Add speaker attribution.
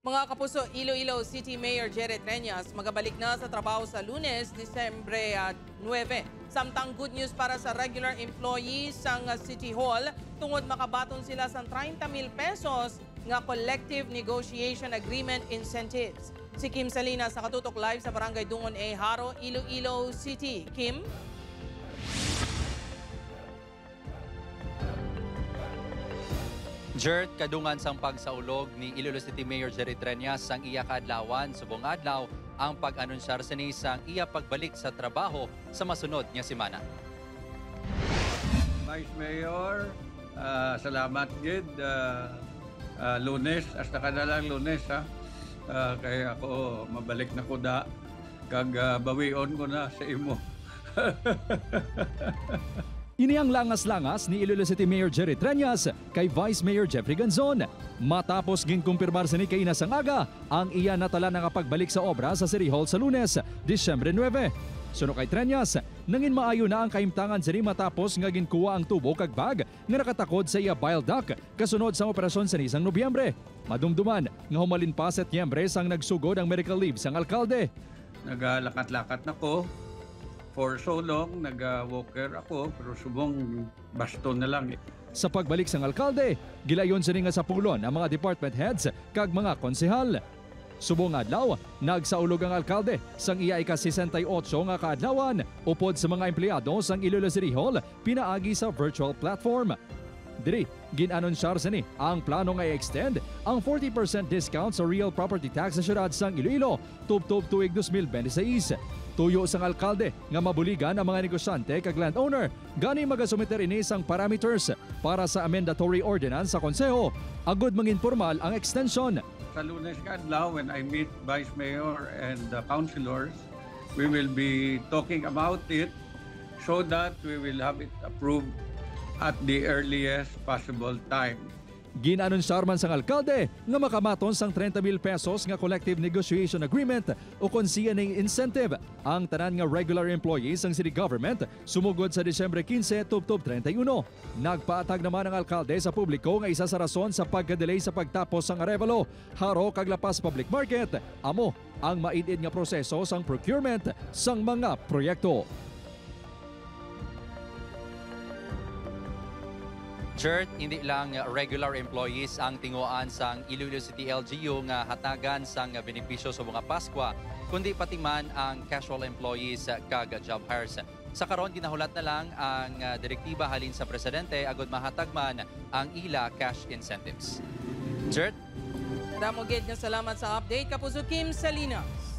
Speaker 1: Mga kapuso, Iloilo City Mayor Jerry Treñas magabalik na sa trabaho sa Lunes, Disyembre 9. Samtang good news para sa regular employees ng City Hall tungod makabaton sila sa 30,000 pesos nga collective negotiation agreement incentives. Si Kim Salinas sa Katutok Live sa Barangay Dungon A. Haro, Iloilo City. Kim?
Speaker 2: Jert, kadungan sang pagsaulog ni Iloilo City Mayor Jerry Treñas sang iya kaadlawan subong adlaw ang pag-anunsyar sa sang iya pagbalik sa trabaho sa masunod nga semana.
Speaker 3: Vice Mayor, salamat gid. Lunes, hasta kadalang Lunes ha. Kaya ako mabalik na ko da. Kag bawion ko na sa imo.
Speaker 4: Ini ang langas-langas ni Iloilo City Mayor Jerry Treñas kay Vice Mayor Jeffrey Ganzon. Matapos ginkumpirmar sa ni kay Inasangaga ang iya natala nga pagbalik sa obra sa City Hall sa Lunes, Disyembre 9. Suno kay Treñas, nangin maayo na ang kaimtangan sini matapos nga ginkuha ang tubo kag bag nga nakatakod sa iya bile duct kasunod sa operasyon sa nisang Nobyembre. Madumduman nga humalin pa Setyembre sang nagsugod ang medical leave sang alkalde.
Speaker 3: Nagalakat-lakat na ko. For so long, nag-walker ako, pero subong baston na lang.
Speaker 4: Sa pagbalik sang alkalde, gilayon sini nga sa pulon ang mga department heads kag mga konsehal. Subong adlaw, nagsaulog ang alkalde sang iya ika-68 nga kaadlawan upod sa mga empleyado sang Iloilo City Hall pinaagi sa virtual platform. Diri, ginanonsyar sini ang plano nga i-extend ang 40% discount sa real property tax sa syudad sang Iloilo tubtob tuig 2026. Tuyo sang alkalde nga mabuligan ang mga negosyante kag landowner gani magasumiter ini sang parameters para sa amendatory ordinance sa konseho agud mangin formal ang extension.
Speaker 3: Sa Lunes kadlaw, when I meet Vice Mayor and the councilors, we will be talking about it so that we will have it approved at the earliest possible time.
Speaker 4: Ginanonsyar man sang alkalde nga makamaton sang 30,000 pesos nga collective negotiation agreement o konsiya ning incentive ang tanan nga regular employees sang city government sumugod sa Disyembre 15 tubtob 31. Nagpaatag naman ang alkalde sa publiko nga isa sa rason sa pagka-delay sa pagtapos sang arevalo haro kag lapas public market amo ang maid-id nga proseso sang procurement sang mga proyekto.
Speaker 2: Jert, hindi lang regular employees ang tinguan sang Iloilo City LGU nga hatagan sang benepisyo sa mga Paskwa, kundi pati man ang casual employees kag job hires. Sa karon ginahulat na lang ang direktiba halin sa presidente agud mahatag man ang ila cash incentives. Jert?
Speaker 1: Damogid nga salamat sa update, Kapuso Kim Salinas.